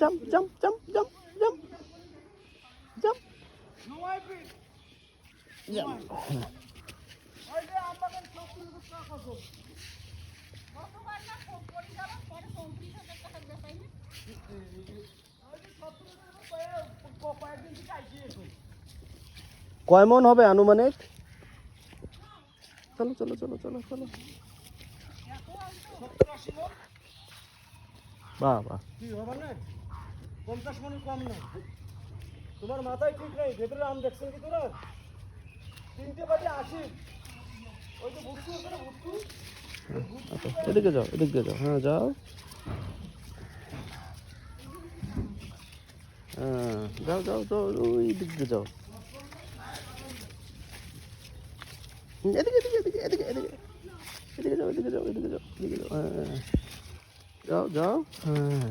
Jump jump jump jump jump jump কয় মন হবে আনুমানিক? চলো চলো চলো চলো চলো। বাহ বাহ, কি হবে না 50 মনের কম না। তোমার মাথায় ঠিক নেই, ভেতরে আম দেখছেন কি তোরা? 3টে বাজে 80। ওই তো ভুট্টু ওখানে ভুট্টু। আচ্ছা এদিকে যাও, এদিকে যাও, হ্যাঁ যাও, হ্যাঁ যাও যাও যাও, ওই দিকে যাও, এদিকে এদিকে এদিকে এদিকে এদিকে এদিকে যাও, এদিকে যাও, এদিকে যাও, এদিকে যাও, হ্যাঁ যাও যাও, হ্যাঁ